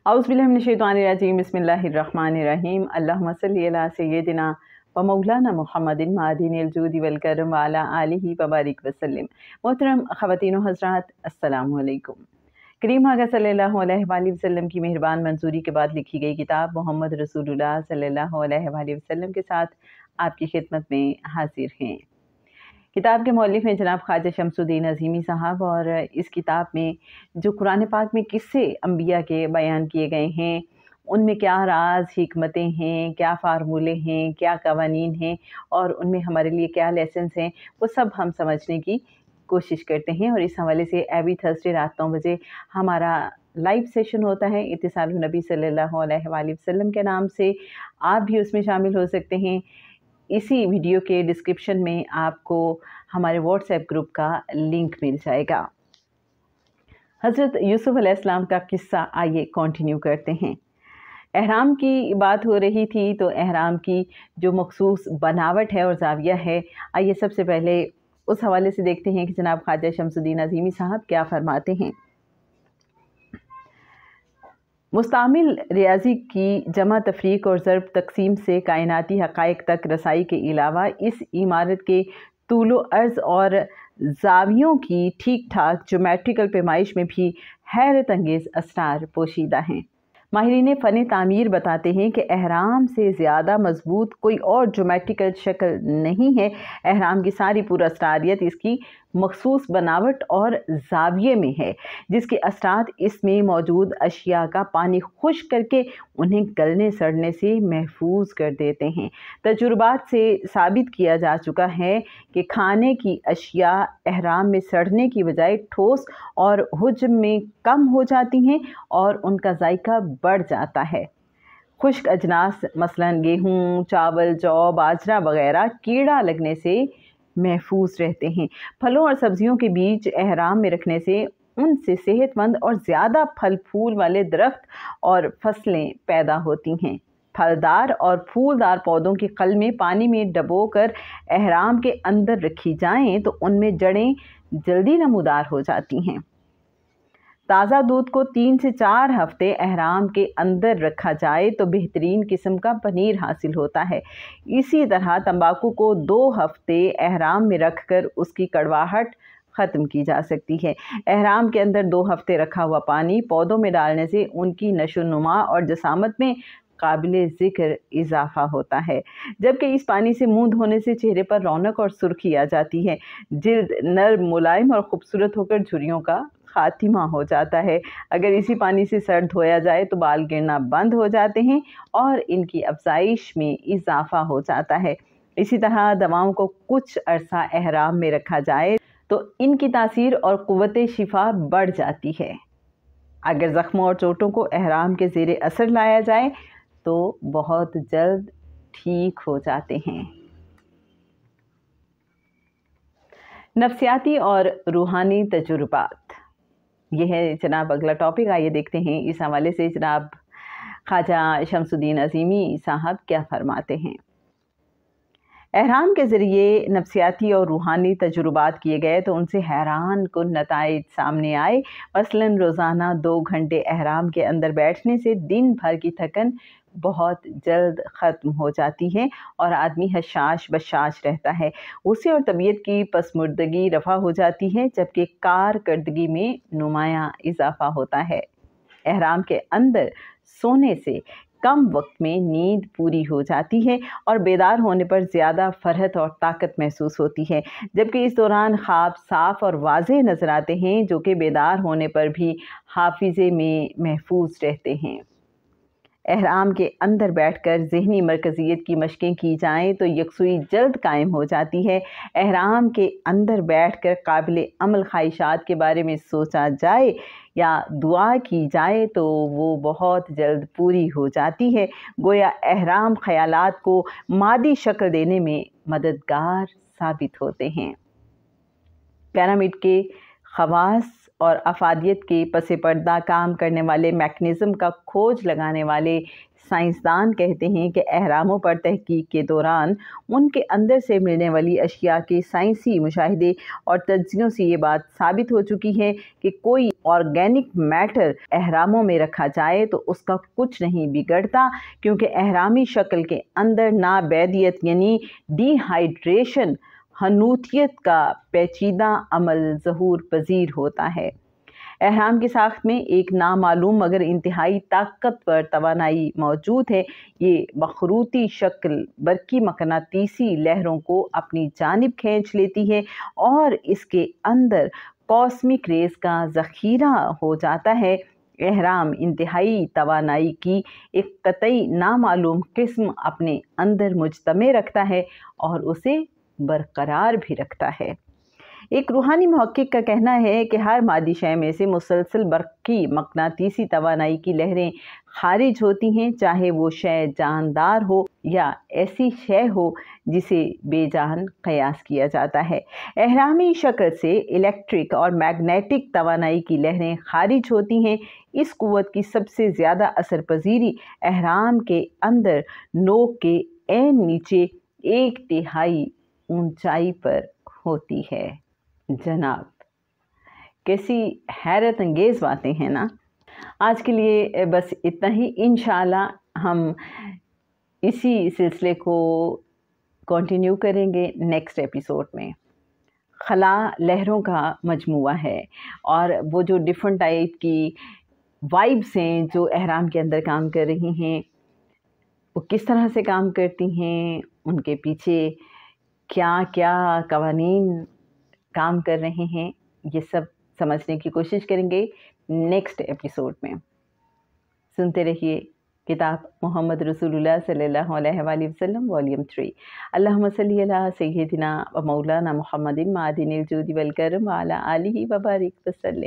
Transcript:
औज़ुबिल्लाहिमिनश्शैतानिर्रजीम बिस्मिल्लाहिर्रहमानिर्रहीम अल्लाहुम्मा सल्लि अला सय्यिदिना व मौलाना मुहम्मदिन मादिनिल जूदि वल करम व अला आलिहि व बारिक वसल्लम। मोहतरम ख़वातीन व हज़रात, अस्सलामु अलैकुम। करीम आका सल्लल्लाहु अलैहि वसल्लम की मेहरबान मंजूरी के बाद लिखी गई किताब मोहम्मद रसूलुल्लाह सल्लल्लाहु अलैहि वसल्लम के साथ आपकी खिदमत में हाजिर हैं। किताब के मौलिफ हैं जनाब ख्वाजा शमसुद्दीन अज़ीमी साहब, और इस किताब में जो कुरान पाक में किस्से अम्बिया के बयान किए गए हैं, उनमें क्या राज हिकमतें हैं, क्या फार्मूले हैं, क्या कवानीन हैं और उनमें हमारे लिए क्या लेसन्स हैं, वो सब हम समझने की कोशिश करते हैं। और इस हवाले से एवरी थर्सडे रात 9 बजे हमारा लाइव सेशन होता है इत्तिसालुन नबी सल्लल्लाहु अलैहि वसल्लम के नाम से। आप भी उसमें शामिल हो सकते हैं। इसी वीडियो के डिस्क्रिप्शन में आपको हमारे व्हाट्सएप ग्रुप का लिंक मिल जाएगा। हज़रत यूसुफ़ अलैहिस्सलाम का किस्सा आइए कंटिन्यू करते हैं। एहराम की बात हो रही थी, तो एहराम की जो मखसूस बनावट है और ज़ाविया है, आइए सबसे पहले उस हवाले से देखते हैं कि जनाब ख्वाजा शमसुद्दीन अज़ीमी साहब क्या फरमाते हैं। मुस्तामिल रियाजी की जमा तफरीक और ज़रब तकसीम से कायनाती हक़ाइक़ तक रसाई के अलावा इस इमारत के तूलो अर्ज़ और ज़ावियों की ठीक ठाक ज्योमेट्रिकल पैमाइश में भी हैरत अंगेज़ असरार पोशीदा हैं। माहिरीन फ़न तामीर बताते हैं कि एहराम से ज़्यादा मजबूत कोई और ज्योमेट्रिकल शक्ल नहीं है। एहराम की सारी पुरअसरारियत इसकी मखसूस बनावट और ज़ाविये में है, जिसके असरात इसमें मौजूद अशिया का पानी खुश्क करके उन्हें गलने सड़ने से महफूज कर देते हैं। तजुर्बात से साबित किया जा चुका है कि खाने की अशिया एहराम में सड़ने की बजाय ठोस और हुज्म में कम हो जाती हैं और उनका जायका बढ़ जाता है। खुश्क अजनास मसलन गेहूँ, चावल, जौ, बाजरा वगैरह कीड़ा लगने से महफूज रहते हैं। फलों और सब्जियों के बीज एहराम में रखने से उनसे सेहतमंद और ज़्यादा फल फूल वाले दरख्त और फसलें पैदा होती हैं। फलदार और फूलदार पौधों की कलमें पानी में डबोकर एहराम के अंदर रखी जाएं तो उनमें जड़ें जल्दी नमूदार हो जाती हैं। ताज़ा दूध को 3 से 4 हफ्ते एहराम के अंदर रखा जाए तो बेहतरीन किस्म का पनीर हासिल होता है। इसी तरह तंबाकू को 2 हफ्ते एहराम में रखकर उसकी कड़वाहट ख़त्म की जा सकती है। एहराम के अंदर 2 हफ्ते रखा हुआ पानी पौधों में डालने से उनकी नशोनुमा और जसामत में काबिले ज़िक्र इजाफ़ा होता है, जबकि इस पानी से मुँह धोने से चेहरे पर रौनक और सुर्खी आ जाती है। जिल्द नर्म, मुलायम और ख़ूबसूरत होकर झुर्रियों का खातिमा हो जाता है। अगर इसी पानी से सर धोया जाए तो बाल गिरना बंद हो जाते हैं और इनकी अफजाइश में इजाफा हो जाता है। इसी तरह दवाओं को कुछ अरसा एहराम में रखा जाए तो इनकी तासीर और क़ुव्वत शिफा बढ़ जाती है। अगर ज़ख्मों और चोटों को एहराम के ज़ेरे असर लाया जाए तो बहुत जल्द ठीक हो जाते हैं। नफ्सियाती और रूहानी तजुर्बात, यह है जनाब अगला टॉपिक। आइए देखते हैं इस हवाले से जनाब ख्वाजा शमसुद्दीन अज़ीमी साहब क्या फरमाते हैं। एहराम के ज़रिए नफ्सियाती और रूहानी तजुर्बात किए गए तो उनसे हैरान कुन नताइज सामने आए। मसलन रोज़ाना 2 घंटे एहराम के अंदर बैठने से दिन भर की थकन बहुत जल्द ख़त्म हो जाती है और आदमी हशाश बशाश रहता है। उसे और तबीयत की पसमुर्दगी रफ़ा हो जाती है, जबकि कारकर्दगी में नुमायाँ इजाफ़ा होता है। एहराम के अंदर सोने से कम वक्त में नींद पूरी हो जाती है और बेदार होने पर ज़्यादा फरहत और ताकत महसूस होती है, जबकि इस दौरान ख्वाब साफ़ और वाज़ेह नज़र आते हैं, जो कि बेदार होने पर भी हाफिज़े में महफूज रहते हैं। एहराम के अंदर बैठकर ज़हनी मरकज़ियत की मशक़ें की जाएँ तो यकसुई जल्द कायम हो जाती है। एहराम के अंदर बैठकर काबिल अमल ख्वाहिशात के बारे में सोचा जाए या दुआ की जाए तो वो बहुत जल्द पूरी हो जाती है। गोया एहराम ख़यालात को मादी शक्ल देने में मददगार साबित होते हैं। पिरामिड के خواص اور افادیت کے پس پردہ کام کرنے والے میکنزم کا کھوج لگانے والے سائنسدان کہتے ہیں کہ اہراموں پر تحقیق کے دوران ان کے اندر سے ملنے والی اشیاء کے سائنسی مشاہدے اور تجزیوں سے یہ بات ثابت ہو چکی ہے کہ کوئی آرگینک میٹر اہراموں میں رکھا جائے تو اس کا کچھ نہیں بگڑتا، کیونکہ اہرامی شکل کے اندر نابیدیت یعنی ڈی ہائیڈریشن حنوتیت کا پیچیدہ عمل ظہور پذیر ہوتا ہے۔ اہرام کی ساخت میں ایک نامعلوم مگر انتہائی طاقتور توانائی موجود ہے۔ یہ مخروطی شکل برقی مقناطیسی لہروں کو اپنی جانب کھینچ لیتی ہے اور اس کے اندر کاسمک ریز کا ذخیرہ ہو جاتا ہے۔ اہرام انتہائی توانائی کی ایک قطعی نامعلوم قسم اپنے اندر مجتمع رکھتا ہے اور اسے برقرار بھی رکھتا ہے۔ ایک روحانی محقق کا کہنا ہے کہ ہر مادی شے میں سے مسلسل برقی مقناطیسی توانائی کی لہریں خارج ہوتی ہیں، چاہے وہ شے جاندار ہو یا ایسی شے ہو جسے بے جان قیاس کیا جاتا ہے۔ اہرامی شکل سے الیکٹرک اور میگنیٹک توانائی کی لہریں خارج ہوتی ہیں۔ اس قوت کی سب سے زیادہ اثر پذیری اہرام کے اندر نوک کے عین نیچے 1/3 اونچائی پر ہوتی ہے۔ جناب، کیسی حیرت انگیز باتیں ہیں نا۔ آج کے لیے بس اتنا ہی۔ انشاءاللہ ہم اسی سلسلے کو کنٹینیو کریں گے نیکسٹ ایپیسوڈ میں۔ خلا لہروں کا مجموعہ ہے اور وہ جو ڈیفرنٹ ٹائپ کی وائبس ہیں جو اہرام کے اندر کام کر رہی ہیں، وہ کس طرح سے کام کرتی ہیں، ان کے پیچھے کیا کیا قوانین کام کر رہے ہیں، یہ سب سمجھنے کی کوشش کریں گے نیکسٹ ایپیسوڈ میں۔ سنتے رہیے کتاب محمد رسول اللہ صلی اللہ علیہ وآلہ وسلم والیوم 3۔ اللہم صلی علی سیدنا و مولانا محمد معدن الجود والکرم وعلی آلہ وبارک وسلم۔